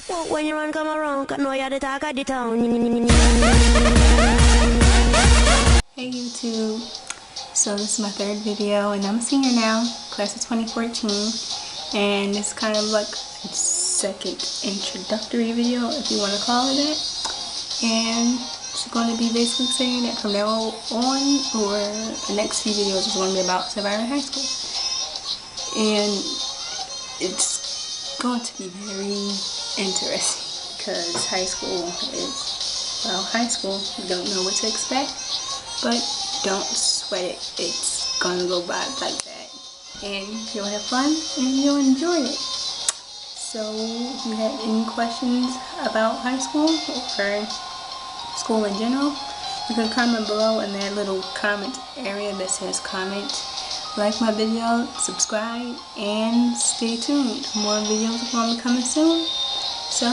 When you run come around, cause know you're the talk of the town. Hey YouTube, so this is my third video and I'm a senior now, class of 2014, and it's kind of like a second introductory video if you want to call it that, and it's going to be basically saying that from now on, or the next few videos is going to be about surviving high school, and it's going to be very interesting because high school is, well, high school, you don't know what to expect, but don't sweat it, it's gonna go by like that, and you'll have fun and you'll enjoy it. So if you have any questions about high school or school in general, you can comment below in that little comment area that says comment. Like my video, subscribe, and stay tuned. More videos will be coming soon. So